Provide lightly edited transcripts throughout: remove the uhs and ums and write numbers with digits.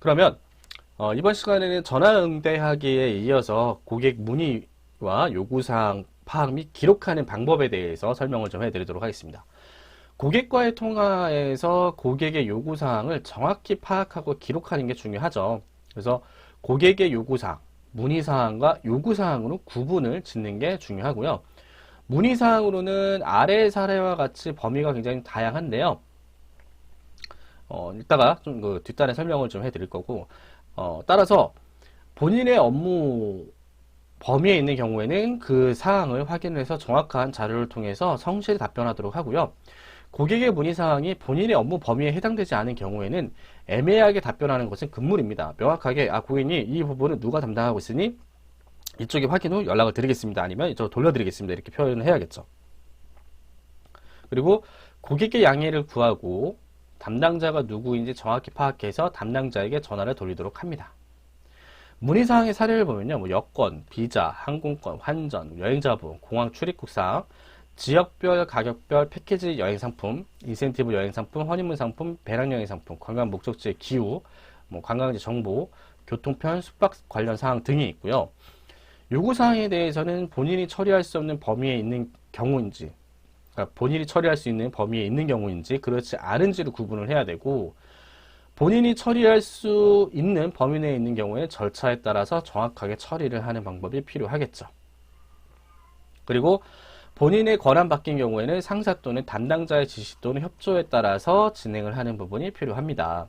그러면 이번 시간에는 전화응대하기에 이어서 고객 문의와 요구사항 파악 및 기록하는 방법에 대해서 설명을 좀 해드리도록 하겠습니다. 고객과의 통화에서 고객의 요구사항을 정확히 파악하고 기록하는 게 중요하죠. 그래서 고객의 요구사항, 문의사항과 요구사항으로 구분을 짓는 게 중요하고요. 문의사항으로는 아래 사례와 같이 범위가 굉장히 다양한데요. 이따가 좀 그 뒷단에 설명을 좀 해드릴 거고, 따라서 본인의 업무 범위에 있는 경우에는 그 사항을 확인해서 정확한 자료를 통해서 성실히 답변하도록 하고요. 고객의 문의사항이 본인의 업무 범위에 해당되지 않은 경우에는 애매하게 답변하는 것은 금물입니다. 명확하게 고객님 이 부분은 누가 담당하고 있으니 이쪽에 확인 후 연락을 드리겠습니다. 아니면 이쪽으로 돌려드리겠습니다. 이렇게 표현을 해야겠죠. 그리고 고객의 양해를 구하고 담당자가 누구인지 정확히 파악해서 담당자에게 전화를 돌리도록 합니다. 문의사항의 사례를 보면요. 뭐 여권, 비자, 항공권, 환전, 여행자 보험, 공항 출입국 사항, 지역별, 가격별 패키지 여행 상품, 인센티브 여행 상품, 허니문 상품, 배낭여행 상품, 관광 목적지의 기후, 뭐 관광지 정보, 교통편, 숙박 관련 사항 등이 있고요. 요구사항에 대해서는 본인이 처리할 수 없는 범위에 있는 경우인지, 그러니까 본인이 처리할 수 있는 범위에 있는 경우인지 그렇지 않은지를 구분을 해야 되고, 본인이 처리할 수 있는 범위 내에 있는 경우에 절차에 따라서 정확하게 처리를 하는 방법이 필요하겠죠. 그리고 본인의 권한 바뀐 경우에는 상사 또는 담당자의 지시 또는 협조에 따라서 진행을 하는 부분이 필요합니다.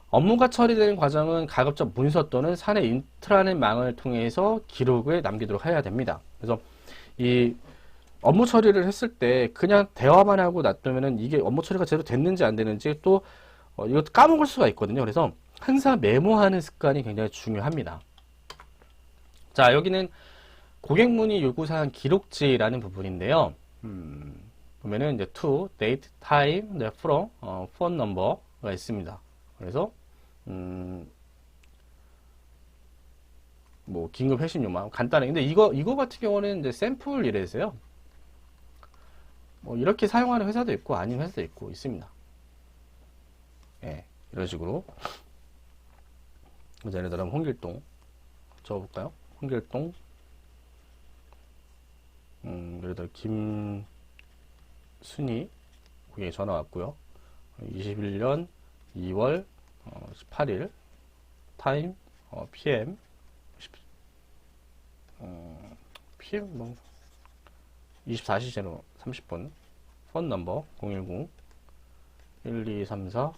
업무가 처리되는 과정은 가급적 문서 또는 사내 인트라넷망을 통해서 기록을 남기도록 해야 됩니다. 그래서 이 업무 처리를 했을 때 그냥 대화만 하고 놔두면은 이게 업무 처리가 제대로 됐는지 안 되는지 또 이것도 까먹을 수가 있거든요. 그래서 항상 메모하는 습관이 굉장히 중요합니다. 자, 여기는 고객 문의 요구사항 기록지라는 부분인데요. 보면은 이제 to, date, time, 네, from, phone number가 있습니다. 그래서 뭐 긴급 회신 요망 간단해. 근데 이거 같은 경우는 이제 샘플이라서요. 뭐 이렇게 사용하는 회사도 있고 아닌 회사도 있고 있습니다. 예, 이런 식으로. 예를 들어 홍길동 적어볼까요? 홍길동 예를 들어 김순희 고객이 전화 왔고요. 21년 2월 18일 타임 PM PM 뭐 24시제로 30분 폰 넘버 010 1234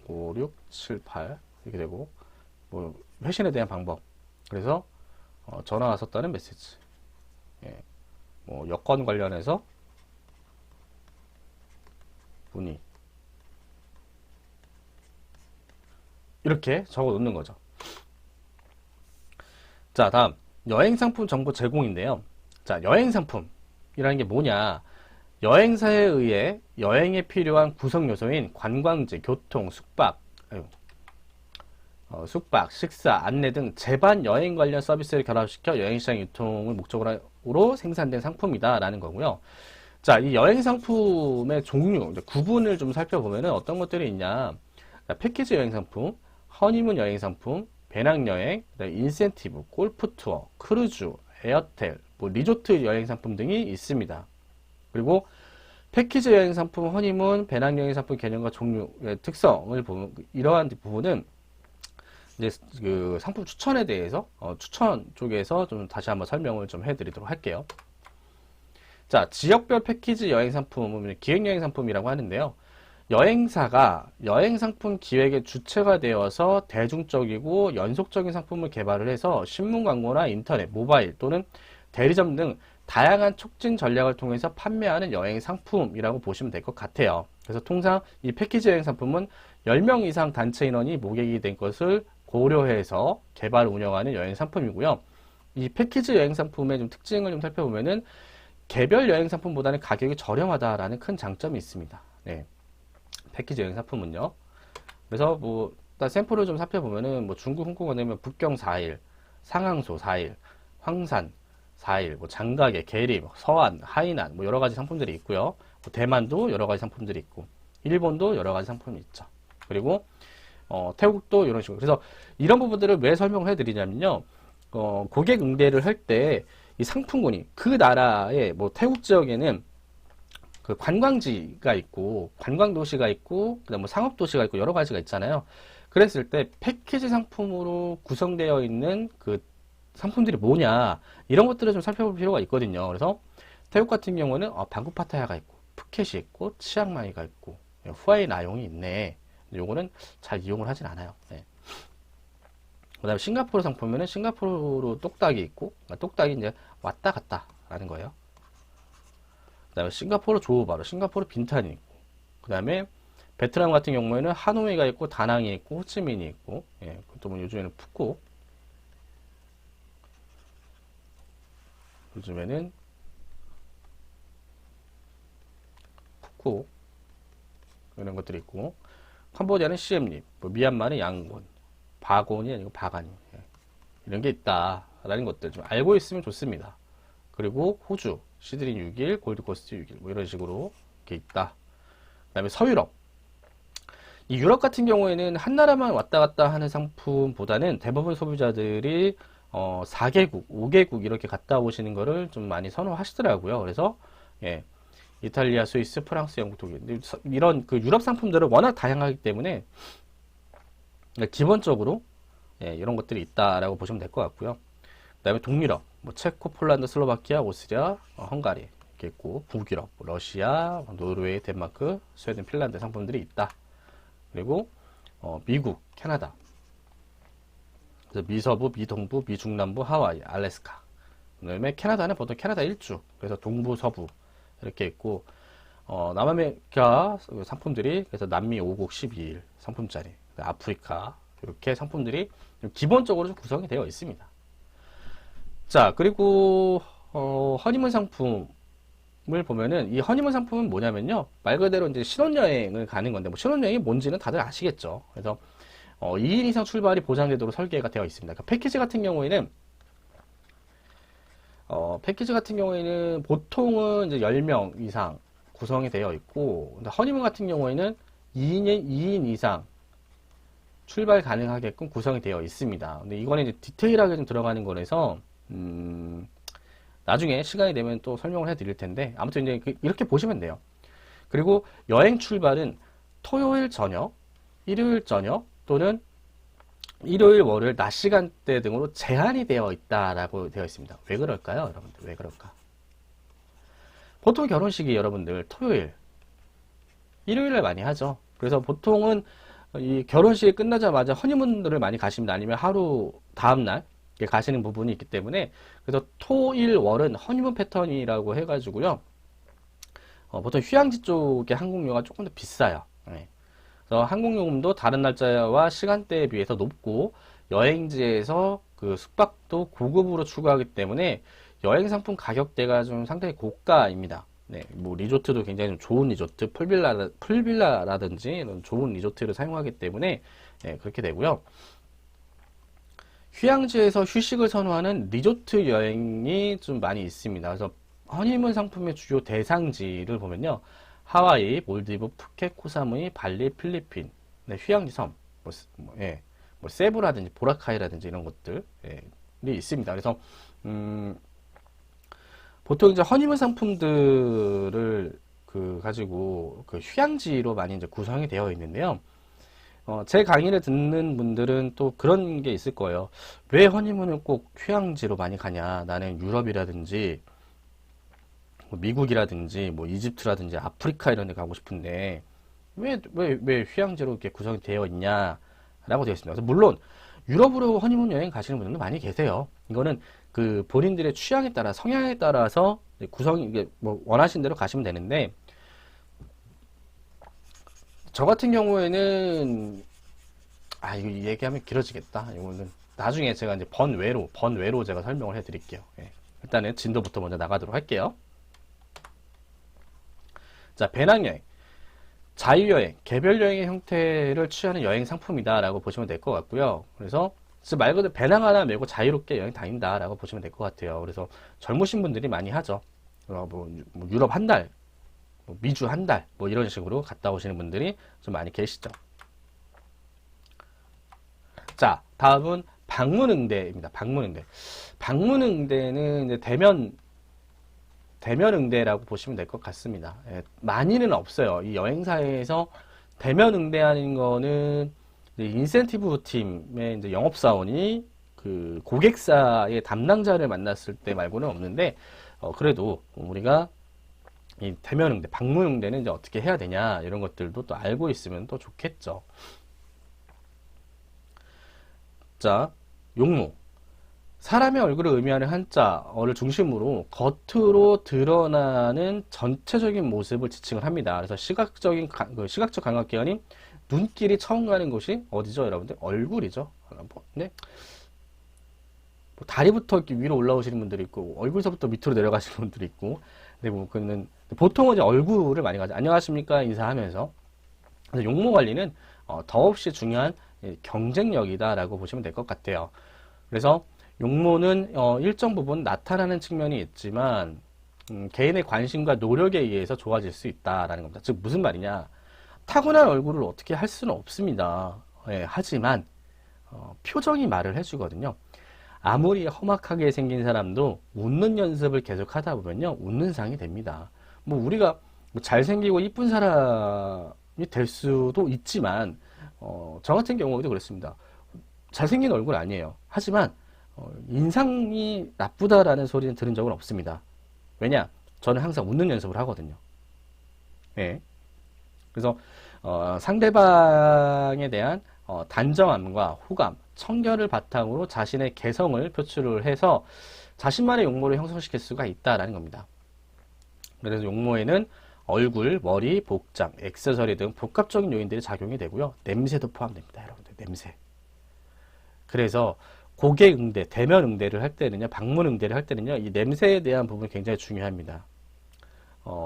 5678 이렇게 되고 뭐 회신에 대한 방법 그래서 전화 왔었다는 메시지 예, 뭐 여권 관련해서 문의 이렇게 적어 놓는 거죠. 자, 다음 여행상품 정보 제공인데요. 자, 여행상품이라는 게 뭐냐? 여행사에 의해 여행에 필요한 구성 요소인 관광지, 교통, 숙박, 식사, 안내 등 제반 여행 관련 서비스를 결합시켜 여행시장 유통을 목적으로 생산된 상품이다라는 거고요. 자, 이 여행 상품의 종류, 구분을 좀 살펴보면은 어떤 것들이 있냐? 패키지 여행 상품, 허니문 여행 상품, 배낭여행, 인센티브, 골프 투어, 크루즈, 에어텔, 뭐 리조트 여행 상품 등이 있습니다. 그리고 패키지 여행 상품, 허니문, 배낭여행 상품 개념과 종류의 특성을 보면 이러한 부분은 이제 그 상품 추천에 대해서 추천 쪽에서 좀 다시 한번 설명을 좀 해드리도록 할게요. 자, 지역별 패키지 여행 상품은 기획여행 상품이라고 하는데요. 여행사가 여행상품 기획의 주체가 되어서 대중적이고 연속적인 상품을 개발을 해서 신문 광고나 인터넷, 모바일 또는 대리점 등 다양한 촉진 전략을 통해서 판매하는 여행 상품이라고 보시면 될 것 같아요. 그래서 통상 이 패키지 여행 상품은 10명 이상 단체 인원이 모객이 된 것을 고려해서 개발 운영하는 여행 상품이고요. 이 패키지 여행 상품의 좀 특징을 좀 살펴보면은 개별 여행 상품보다는 가격이 저렴하다라는 큰 장점이 있습니다. 네. 패키지 여행 상품은요. 그래서 뭐 일단 샘플을 좀 살펴보면은 뭐 중국 홍콩 가면 북경 4일, 상항소 4일, 황산 4일, 뭐 장가게, 계림, 서안, 하이난 뭐 여러 가지 상품들이 있고요. 뭐 대만도 여러 가지 상품들이 있고 일본도 여러 가지 상품이 있죠. 그리고 태국도 이런 식으로. 그래서 이런 부분들을 왜 설명을 해드리냐면요. 고객 응대를 할 때 이 상품군이 그 나라의 뭐 태국 지역에는 그 관광지가 있고 관광 도시가 있고 그다음 뭐 상업 도시가 있고 여러 가지가 있잖아요. 그랬을 때 패키지 상품으로 구성되어 있는 그 상품들이 뭐냐 이런 것들을 좀 살펴볼 필요가 있거든요. 그래서 태국 같은 경우는 방구 파타야가 있고 푸켓이 있고 치앙마이가 있고 후아이 나용이 있네. 요거는 잘 이용을 하진 않아요. 네. 그 다음에 싱가포르 상품에는 싱가포르 똑딱이 있고 똑딱이 이제 왔다 갔다 라는 거예요. 그 다음에 싱가포르 조호바루, 싱가포르 빈탄이 있고 그 다음에 베트남 같은 경우에는 하노이가 있고 다낭이 있고 호치민이 있고 예, 또 뭐 요즘에는 푸꾸 요즘에는 푸꾸 이런 것들이 있고 캄보디아는 시엠립, 뭐 미얀마는 양곤, 바곤이 아니고 바가니 예, 이런 게 있다라는 것들 좀 알고 있으면 좋습니다. 그리고 호주, 시드니 6일, 골드코스트 6일 뭐 이런 식으로 이렇게 있다. 그 다음에 서유럽 이 유럽 같은 경우에는 한 나라만 왔다 갔다 하는 상품보다는 대부분 소비자들이 4개국, 5개국 이렇게 갔다 오시는 거를 좀 많이 선호하시더라고요. 그래서 예, 이탈리아, 스위스, 프랑스, 영국, 독일 이런 그 유럽 상품들은 워낙 다양하기 때문에 기본적으로 예, 이런 것들이 있다라고 보시면 될 것 같고요. 그 다음에 동유럽, 뭐 체코, 폴란드, 슬로바키아, 오스트리아, 헝가리 이렇게 있고 북유럽, 러시아, 노르웨이, 덴마크, 스웨덴, 핀란드 상품들이 있다. 그리고 미국, 캐나다, 그래서 미서부, 미동부, 미중남부, 하와이, 알래스카. 그다음에 캐나다는 보통 캐나다 일주, 그래서 동부, 서부 이렇게 있고 남아메리카 상품들이 그래서 남미 5국 12일 상품짜리, 아프리카 이렇게 상품들이 기본적으로 좀 구성이 되어 있습니다. 자, 그리고 허니문 상품을 보면은 이 허니문 상품은 뭐냐면요, 말 그대로 이제 신혼여행을 가는 건데 뭐 신혼여행이 뭔지는 다들 아시겠죠. 그래서 2일 이상 출발이 보장되도록 설계가 되어 있습니다. 그러니까 패키지 같은 경우에는 보통은 이제 10명 이상 구성이 되어 있고, 근데 허니문 같은 경우에는 2인 이상 출발 가능하게끔 구성이 되어 있습니다. 근데 이거는 이제 디테일하게 좀 들어가는 거라서 나중에 시간이 되면 또 설명을 해 드릴 텐데, 아무튼 이제 이렇게 보시면 돼요. 그리고 여행 출발은 토요일 저녁, 일요일 저녁 또는 일요일, 월요일 낮 시간대 등으로 제한이 되어 있다라고 되어 있습니다. 왜 그럴까요, 여러분들? 왜 그럴까? 보통 결혼식이 여러분들 토요일, 일요일에 많이 하죠. 그래서 보통은 이 결혼식이 끝나자마자 허니문들을 많이 가십니다. 아니면 하루 다음날 가시는 부분이 있기 때문에, 그래서 토, 일, 월은 허니문 패턴이라고 해가지고요. 보통 휴양지 쪽의 항공료가 조금 더 비싸요. 네. 그래서 항공요금도 다른 날짜와 시간대에 비해서 높고, 여행지에서 그 숙박도 고급으로 추구하기 때문에 여행 상품 가격대가 좀 상당히 고가입니다. 네, 뭐 리조트도 굉장히 좀 좋은 리조트, 풀빌라라든지 이런 좋은 리조트를 사용하기 때문에 네, 그렇게 되고요. 휴양지에서 휴식을 선호하는 리조트 여행이 좀 많이 있습니다. 그래서 허니문 상품의 주요 대상지를 보면요, 하와이, 몰디브, 푸켓, 코사무이, 발리, 필리핀, 네, 휴양지 섬, 예, 뭐 세부라든지 보라카이라든지 이런 것들이 있습니다. 그래서 보통 이제 허니문 상품들을 가지고 그 휴양지로 많이 이제 구성이 되어 있는데요. 제 강의를 듣는 분들은 또 그런 게 있을 거예요. 왜 허니문을 꼭 휴양지로 많이 가냐? 나는 유럽이라든지 뭐 미국이라든지 뭐 이집트라든지 아프리카 이런 데 가고 싶은데 왜 휴양지로 이렇게 구성이 되어 있냐라고 되어 있습니다. 그래서 물론 유럽으로 허니문 여행 가시는 분들도 많이 계세요. 이거는 그 본인들의 취향에 따라 성향에 따라서 구성이 이게 뭐 원하신 대로 가시면 되는데, 저 같은 경우에는 이거 얘기하면 길어지겠다. 이거는 나중에 제가 이제 번외로 제가 설명을 해드릴게요. 예. 일단은 진도부터 먼저 나가도록 할게요. 자, 배낭여행, 자유여행, 개별여행의 형태를 취하는 여행 상품이다라고 보시면 될 것 같고요. 그래서 말 그대로 배낭 하나 메고 자유롭게 여행 다닌다라고 보시면 될 것 같아요. 그래서 젊으신 분들이 많이 하죠. 뭐 유럽 한 달, 뭐 미주 한 달, 뭐 이런 식으로 갔다 오시는 분들이 좀 많이 계시죠. 자, 다음은 방문응대입니다. 방문응대. 방문응대는 이제 대면응대라고 보시면 될 것 같습니다. 예, 많이는 없어요. 이 여행사에서 대면응대하는 거는 이제 인센티브 팀의 이제 영업사원이 그 고객사의 담당자를 만났을 때 말고는 없는데, 그래도 우리가 이 대면응대, 방문응대는 이제 어떻게 해야 되냐, 이런 것들도 또 알고 있으면 또 좋겠죠. 자, 용모. 사람의 얼굴을 의미하는 한자어를 중심으로 겉으로 드러나는 전체적인 모습을 지칭을 합니다. 그래서 시각적 감각기관인 눈길이 처음 가는 곳이 어디죠, 여러분들? 얼굴이죠. 네. 뭐 다리부터 이렇게 위로 올라오시는 분들이 있고, 얼굴서부터 밑으로 내려가시는 분들이 있고, 근데 뭐 그는 보통은 이제 얼굴을 많이 가죠. 안녕하십니까 인사하면서. 그래서 용모 관리는 더없이 중요한 경쟁력이다라고 보시면 될 것 같아요. 그래서 용모는 일정 부분 나타나는 측면이 있지만 개인의 관심과 노력에 의해서 좋아질 수 있다라는 겁니다. 즉 무슨 말이냐? 타고난 얼굴을 어떻게 할 수는 없습니다. 예, 하지만 표정이 말을 해주거든요. 아무리 험악하게 생긴 사람도 웃는 연습을 계속 하다 보면요, 웃는 상이 됩니다. 뭐 우리가 뭐 잘생기고 이쁜 사람이 될 수도 있지만 저 같은 경우도 그렇습니다. 잘생긴 얼굴 아니에요. 하지만 인상이 나쁘다라는 소리는 들은 적은 없습니다. 왜냐? 저는 항상 웃는 연습을 하거든요. 예. 그래서 상대방에 대한 단정함과 호감, 청결을 바탕으로 자신의 개성을 표출을 해서 자신만의 용모를 형성시킬 수가 있다라는 겁니다. 그래서 용모에는 얼굴, 머리, 복장, 액세서리 등 복합적인 요인들이 작용이 되고요. 냄새도 포함됩니다. 여러분들, 냄새. 그래서 고객 응대, 대면 응대를 할 때는요, 방문 응대를 할 때는요, 이 냄새에 대한 부분이 굉장히 중요합니다.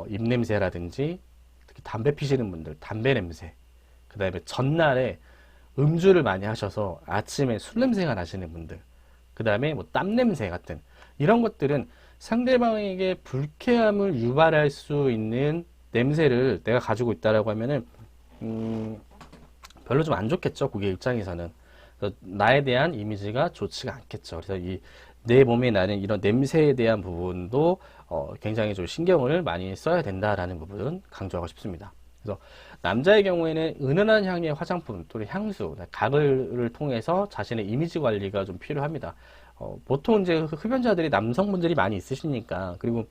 입냄새라든지, 특히 담배 피시는 분들, 담배 냄새. 그 다음에 전날에 음주를 많이 하셔서 아침에 술 냄새가 나시는 분들. 그 다음에 뭐 땀 냄새 같은, 이런 것들은 상대방에게 불쾌함을 유발할 수 있는 냄새를 내가 가지고 있다라고 하면은, 별로 좀 안 좋겠죠, 고객 입장에서는. 나에 대한 이미지가 좋지가 않겠죠. 그래서 내 몸에 나는 이런 냄새에 대한 부분도 굉장히 좀 신경을 많이 써야 된다라는 부분은 강조하고 싶습니다. 그래서 남자의 경우에는 은은한 향의 화장품 또는 향수, 가글을 통해서 자신의 이미지 관리가 좀 필요합니다. 보통 이제 흡연자들이 남성분들이 많이 있으시니까, 그리고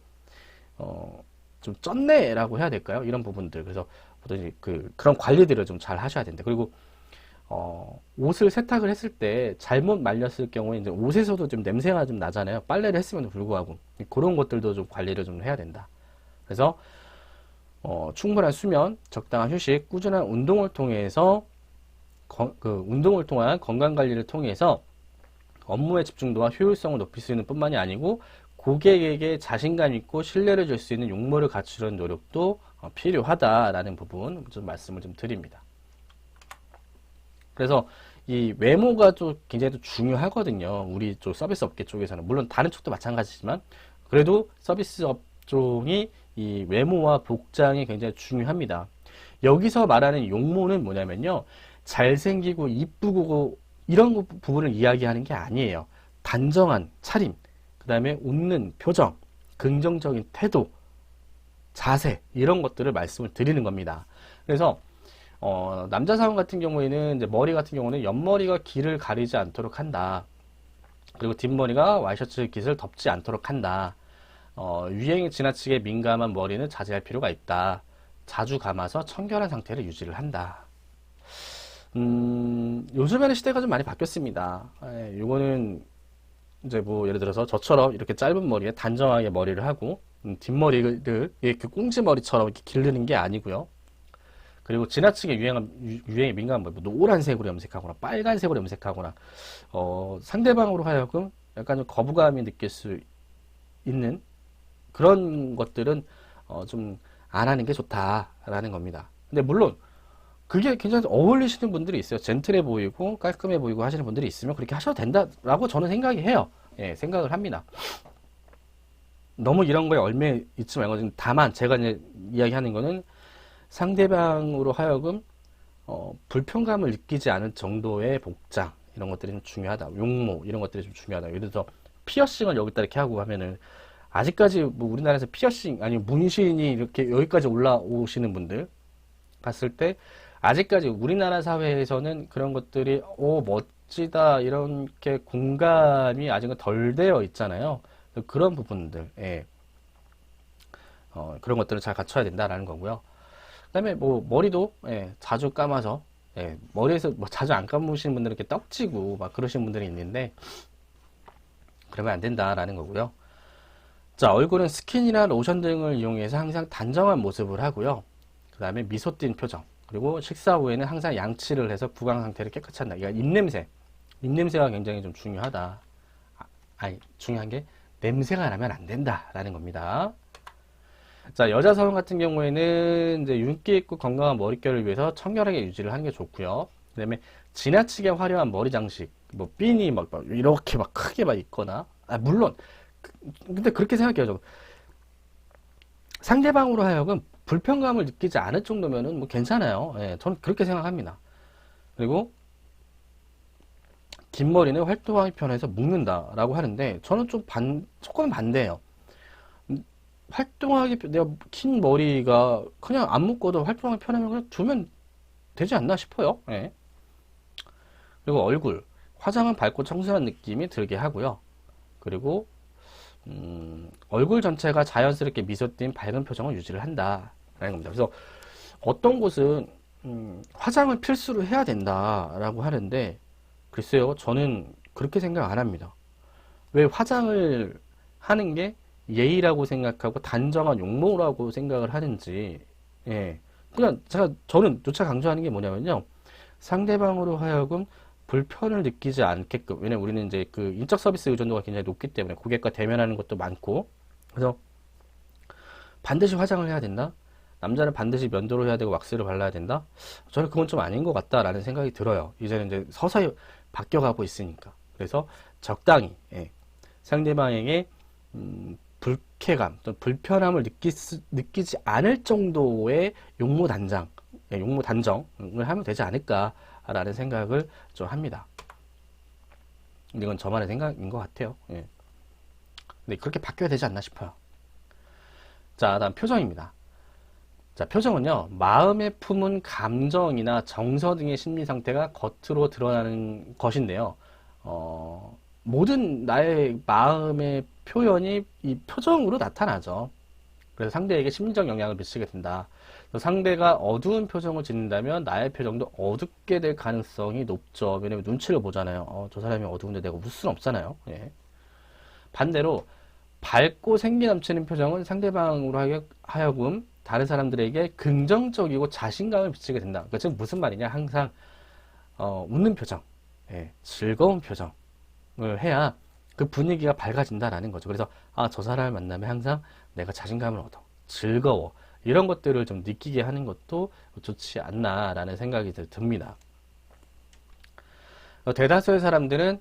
좀 쩐내라고 해야 될까요? 이런 부분들. 그래서 보통 그런 관리들을 좀 잘 하셔야 된다. 그리고 옷을 세탁을 했을 때 잘못 말렸을 경우에 이제 옷에서도 좀 냄새가 좀 나잖아요. 빨래를 했음에도 불구하고. 그런 것들도 좀 관리를 좀 해야 된다. 그래서 충분한 수면, 적당한 휴식, 꾸준한 운동을 통해서 운동을 통한 건강 관리를 통해서 업무의 집중도와 효율성을 높일 수 있는 뿐만이 아니고 고객에게 자신감 있고 신뢰를 줄 수 있는 용모를 갖추려는 노력도 필요하다라는 부분 좀 말씀을 좀 드립니다. 그래서 이 외모가 좀 굉장히 또 중요하거든요. 우리 쪽 서비스 업계 쪽에서는. 물론 다른 쪽도 마찬가지지만 그래도 서비스 업종이 이 외모와 복장이 굉장히 중요합니다. 여기서 말하는 용모는 뭐냐면요. 잘생기고 이쁘고 이런 부분을 이야기하는 게 아니에요. 단정한 차림, 그 다음에 웃는 표정, 긍정적인 태도, 자세 이런 것들을 말씀을 드리는 겁니다. 그래서 남자 사원 같은 경우에는 이제 머리 같은 경우는 옆머리가 귀를 가리지 않도록 한다. 그리고 뒷머리가 와이셔츠 깃을 덮지 않도록 한다. 유행에 지나치게 민감한 머리는 자제할 필요가 있다. 자주 감아서 청결한 상태를 유지를 한다. 요즘에는 시대가 좀 많이 바뀌었습니다. 요거는 이제 뭐 예를 들어서 저처럼 이렇게 짧은 머리에 단정하게 머리를 하고 뒷머리를 이렇게 꽁지머리처럼 이렇게 기르는 게 아니고요. 그리고 지나치게 유행에 민감한 뭐 노란색으로 염색하거나 빨간색으로 염색하거나 상대방으로 하여금 약간 좀 거부감이 느낄 수 있는 그런 것들은 좀 안 하는 게 좋다라는 겁니다. 근데 물론 그게 굉장히 어울리시는 분들이 있어요. 젠틀해 보이고 깔끔해 보이고 하시는 분들이 있으면 그렇게 하셔도 된다라고 저는 생각이 해요. 예, 생각을 합니다. 너무 이런 거에 얽매 있지 말고, 다만 제가 이제 이야기하는 거는 상대방으로 하여금 불편감을 느끼지 않을 정도의 복장 이런 것들이 좀 중요하다. 용모 이런 것들이 좀 중요하다. 예를 들어서 피어싱을 여기다 이렇게 하고 하면은 아직까지 뭐 우리나라에서 피어싱 아니 문신이 이렇게 여기까지 올라오시는 분들 봤을 때 아직까지 우리나라 사회에서는 그런 것들이 멋지다 이렇게 공감이 아직은 덜 되어 있잖아요. 그런 부분들 그런 것들을 잘 갖춰야 된다라는 거고요. 그다음에 뭐 머리도 자주 감아서 머리에서 뭐 자주 안 감으시는 분들은 이렇게 떡지고 막 그러시는 분들이 있는데 그러면 안 된다라는 거고요. 자, 얼굴은 스킨이나 로션 등을 이용해서 항상 단정한 모습을 하고요. 그 다음에 미소 띈 표정. 그리고 식사 후에는 항상 양치를 해서 구강 상태를 깨끗이 한다. 그러니까 입냄새. 입냄새가 굉장히 좀 중요하다. 중요한 게 냄새가 나면 안 된다라는 겁니다. 자, 여자 성원 같은 경우에는 이제 윤기 있고 건강한 머릿결을 위해서 청결하게 유지를 하는 게 좋고요. 그 다음에 지나치게 화려한 머리 장식, 뭐 핀이 막 이렇게 막 크게 막 있거나, 물론 근데 그렇게 생각해요. 저. 상대방으로 하여금 불편감을 느끼지 않을 정도면은 뭐 괜찮아요. 저는 그렇게 생각합니다. 그리고 긴 머리는 활동하기 편해서 묶는다라고 하는데 저는 좀 조금 반대예요. 내가 긴 머리가 그냥 안 묶어도 활동하기 편하면 그냥 두면 되지 않나 싶어요. 그리고 얼굴 화장은 밝고 청순한 느낌이 들게 하고요. 그리고 얼굴 전체가 자연스럽게 미소 띈 밝은 표정을 유지를 한다라는 겁니다. 그래서 어떤 곳은 화장을 필수로 해야 된다라고 하는데 글쎄요, 저는 그렇게 생각 안 합니다. 왜 화장을 하는 게 예의라고 생각하고 단정한 용모라고 생각을 하는지, 그냥 저는 누차 강조하는 게 뭐냐면요, 상대방으로 하여금 불편을 느끼지 않게끔, 왜냐면 우리는 이제 그 인적 서비스 의존도가 굉장히 높기 때문에 고객과 대면하는 것도 많고, 그래서 반드시 화장을 해야 된다? 남자는 반드시 면도를 해야 되고 왁스를 발라야 된다? 저는 그건 좀 아닌 것 같다라는 생각이 들어요. 이제는 이제 서서히 바뀌어가고 있으니까. 그래서 적당히, 상대방에게, 불쾌감, 또 불편함을 느끼지 않을 정도의 용모 단정을 하면 되지 않을까라는 생각을 좀 합니다. 이건 저만의 생각인 것 같아요. 근데 그렇게 바뀌어야 되지 않나 싶어요. 자, 다음 표정입니다. 자, 표정은요, 마음에 품은 감정이나 정서 등의 심리 상태가 겉으로 드러나는 것인데요. 모든 나의 마음의 표현이 이 표정으로 나타나죠. 그래서 상대에게 심리적 영향을 미치게 된다. 상대가 어두운 표정을 짓는다면 나의 표정도 어둡게 될 가능성이 높죠. 왜냐면 눈치를 보잖아요. 저 사람이 어두운데 내가 웃을 수는 없잖아요. 반대로 밝고 생기 넘치는 표정은 상대방으로 하여금 다른 사람들에게 긍정적이고 자신감을 미치게 된다. 그러니까 즉 무슨 말이냐? 항상 웃는 표정, 즐거운 표정을 해야 그 분위기가 밝아진다라는 거죠. 그래서 저 사람을 만나면 항상 내가 자신감을 얻어, 즐거워, 이런 것들을 좀 느끼게 하는 것도 좋지 않나라는 생각이 듭니다. 대다수의 사람들은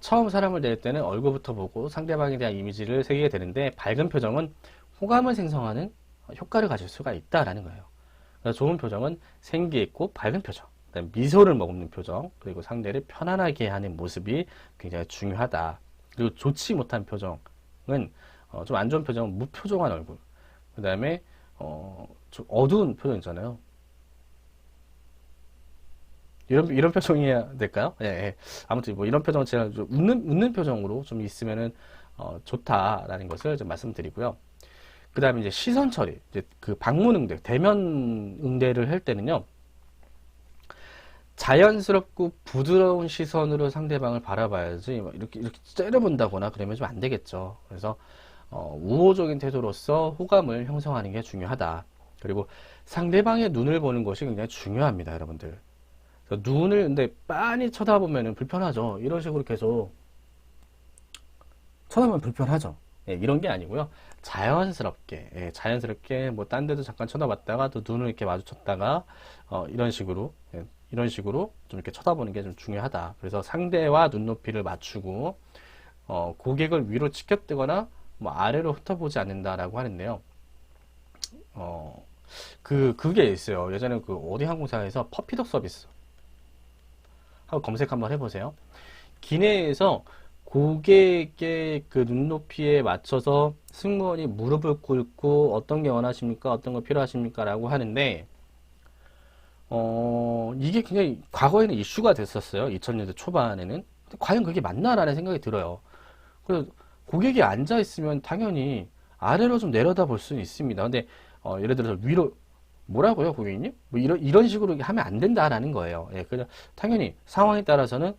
처음 사람을 대할 때는 얼굴부터 보고 상대방에 대한 이미지를 새기게 되는데 밝은 표정은 호감을 생성하는 효과를 가질 수가 있다라는 거예요. 그래서 좋은 표정은 생기 있고 밝은 표정, 그다음에 미소를 머금는 표정, 그리고 상대를 편안하게 하는 모습이 굉장히 중요하다. 그리고 좋지 못한 표정은 좀 안 좋은 표정은 무표정한 얼굴, 그 다음에 좀 어두운 표정 있잖아요. 이런 표정이어야 될까요? 아무튼 뭐 이런 표정 제가 좀 웃는 표정으로 좀 있으면은 좋다라는 것을 좀 말씀드리고요. 그 다음에 이제 시선 처리, 이제 그 방문 응대, 대면 응대를 할 때는요, 자연스럽고 부드러운 시선으로 상대방을 바라봐야지 이렇게 째려본다거나 그러면 좀 안 되겠죠. 그래서 우호적인 태도로서 호감을 형성하는 게 중요하다. 그리고 상대방의 눈을 보는 것이 굉장히 중요합니다, 여러분들. 눈을 근데 빤히 쳐다보면 불편하죠. 이런 식으로 계속 쳐다보면 불편하죠. 이런 게 아니고요. 자연스럽게 뭐 딴 데도 잠깐 쳐다봤다가 또 눈을 이렇게 마주쳤다가 이런 식으로 좀 이렇게 쳐다보는 게 좀 중요하다. 그래서 상대와 눈높이를 맞추고 고객을 위로 치켜뜨거나 뭐 아래로 훑어보지 않는다라고 하는데요. 그게 있어요. 예전에 그 어디 항공사에서 퍼피독 서비스 한번 검색 한번 해보세요. 기내에서 고객의 그 눈높이에 맞춰서 승무원이 무릎을 꿇고 어떤 게 원하십니까? 어떤 거 필요하십니까? 라고 하는데, 이게 굉장히 과거에는 이슈가 됐었어요. 2000년대 초반에는. 근데 과연 그게 맞나라는 생각이 들어요. 그래서 고객이 앉아 있으면 당연히 아래로 좀 내려다 볼 수는 있습니다. 근데 예를 들어서 위로 뭐라고요, 고객님? 뭐 이런 식으로 하면 안 된다라는 거예요. 예, 그냥 당연히 상황에 따라서는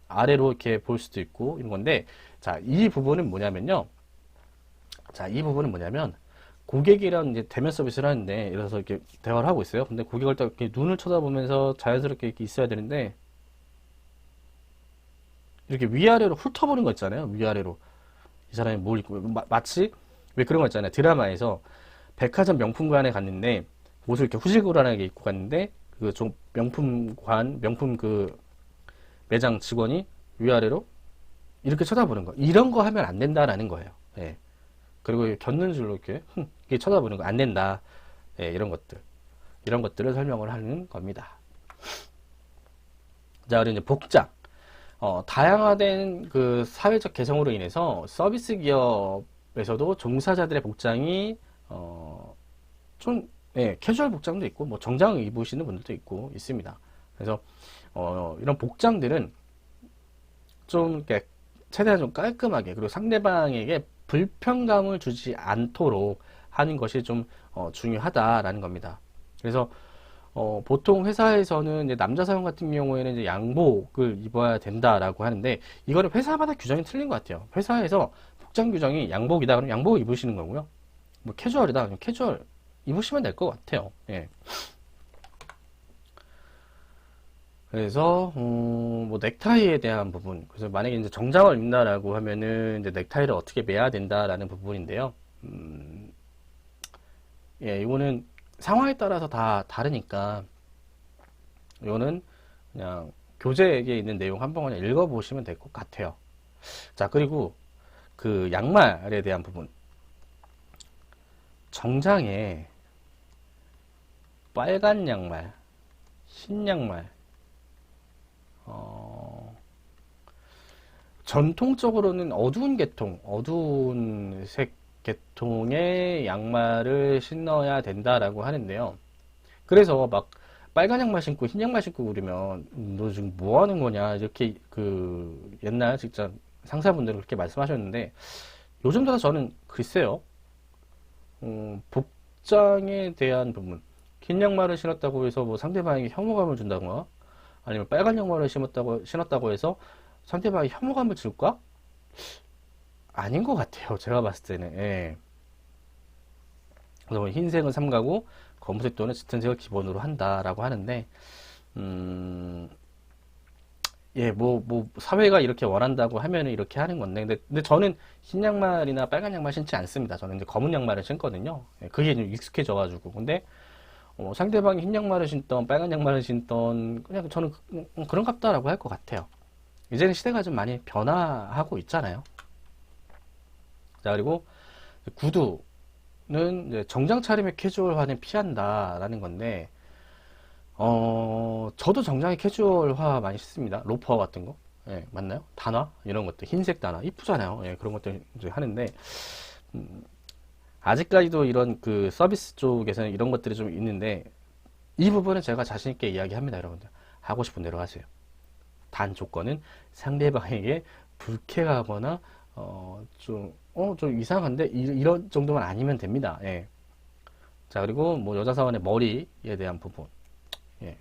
아래로 이렇게 볼 수도 있고 이런 건데, 자, 이 부분은 뭐냐면요. 자, 이 부분은 뭐냐면 고객이랑 이제 대면 서비스를 하는데, 예를 들어서 이렇게 대화를 하고 있어요. 근데 고객을 딱 이렇게 눈을 쳐다보면서 자연스럽게 이렇게 있어야 되는데, 이렇게 위아래로 훑어보는 거 있잖아요. 위아래로. 이 사람이 뭘 입고, 마치, 왜 그런 거 있잖아요. 드라마에서 백화점 명품관에 갔는데, 옷을 이렇게 후질구란하게 입고 갔는데, 그 좀 명품 그 매장 직원이 위아래로 이렇게 쳐다보는 거. 이런 거 하면 안 된다라는 거예요. 예. 그리고 겪는 줄로 이렇게 쳐다보는 거 안 된다. 예, 이런 것들. 이런 것들을 설명을 하는 겁니다. 자, 그리고 이제 복장. 다양화된 그 사회적 개성으로 인해서 서비스 기업에서도 종사자들의 복장이 좀 예, 캐주얼 복장도 있고 뭐 정장 입으시는 분들도 있고 있습니다. 그래서 이런 복장들은 좀 이렇게 최대한 좀 깔끔하게, 그리고 상대방에게 불편감을 주지 않도록 하는 것이 좀 중요하다라는 겁니다. 그래서 보통 회사에서는 이제 남자 사원 같은 경우에는 이제 양복을 입어야 된다라고 하는데, 이거는 회사마다 규정이 틀린 것 같아요. 회사에서 복장 규정이 양복이다 그러면 양복 입으시는 거고요. 뭐 캐주얼이다 그러면 캐주얼 입으시면 될 것 같아요. 예. 그래서 뭐 넥타이에 대한 부분, 그래서 만약에 이제 정장을 입는다라고 하면은 이제 넥타이를 어떻게 매야 된다라는 부분인데요. 예, 이거는 상황에 따라서 다 다르니까 이거는 그냥 교재에 있는 내용 한번 그냥 읽어보시면 될 것 같아요. 자, 그리고 그 양말에 대한 부분. 정장에 빨간 양말, 흰 양말, 전통적으로는 어두운 색 계통의 양말을 신어야 된다라고 하는데요. 그래서 막 빨간 양말 신고 흰 양말 신고 그러면 너 지금 뭐 하는 거냐 이렇게 그 옛날 직장 상사분들은 그렇게 말씀하셨는데, 요즘 들어 저는 글쎄요, 복장에 대한 부분, 흰 양말을 신었다고 해서 뭐 상대방에게 혐오감을 준다거나, 아니면 빨간 양말을 신었다고 해서 상대방이 혐오감을 줄까? 아닌 것 같아요. 제가 봤을 때는. 예. 그래서 뭐 흰색은 삼가고 검은색 또는 짙은색을 기본으로 한다라고 하는데, 예, 사회가 이렇게 원한다고 하면은 이렇게 하는 건데, 근데 저는 흰 양말이나 빨간 양말 신지 않습니다. 저는 이제 검은 양말을 신거든요. 예, 그게 좀 익숙해져가지고. 근데, 상대방이 흰 양말을 신던, 빨간 양말을 신던, 그냥 저는 그런갑다라고 할 것 같아요. 이제는 시대가 좀 많이 변화하고 있잖아요. 자, 그리고 구두는 이제 정장 차림의 캐주얼화는 피한다라는 건데, 저도 정장의 캐주얼화 많이 신습니다. 로퍼 같은 거. 예, 맞나요? 단화? 이런 것들. 흰색 단화. 이쁘잖아요. 예, 그런 것들 이제 하는데, 아직까지도 이런 그 서비스 쪽에서는 이런 것들이 좀 있는데, 이 부분은 제가 자신있게 이야기합니다, 여러분들. 하고 싶은 대로 하세요. 단 조건은 상대방에게 불쾌하거나, 좀 이상한데? 이런 정도만 아니면 됩니다. 예. 자, 그리고 뭐 여자 사원의 머리에 대한 부분. 예.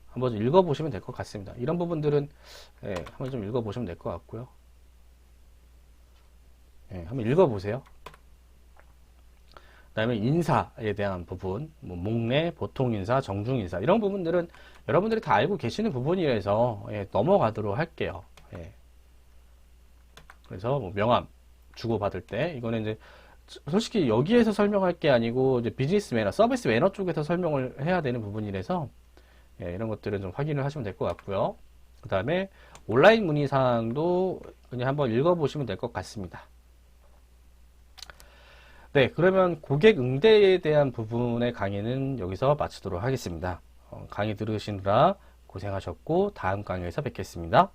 한번 좀 읽어보시면 될 것 같습니다. 이런 부분들은, 예, 한번 좀 읽어보시면 될 것 같고요. 예, 한번 읽어보세요. 그 다음에 인사에 대한 부분, 뭐 목례, 보통 인사, 정중 인사, 이런 부분들은 여러분들이 다 알고 계시는 부분이라서, 예, 넘어가도록 할게요. 예. 그래서 뭐 명함 주고받을 때, 이거는 이제 솔직히 여기에서 설명할 게 아니고 이제 비즈니스 매너, 서비스 매너 쪽에서 설명을 해야 되는 부분이라서, 예, 이런 것들은 좀 확인을 하시면 될 것 같고요. 그 다음에 온라인 문의사항도 그냥 한번 읽어보시면 될 것 같습니다. 네, 그러면 고객 응대에 대한 부분의 강의는 여기서 마치도록 하겠습니다. 강의 들으시느라 고생하셨고 다음 강의에서 뵙겠습니다.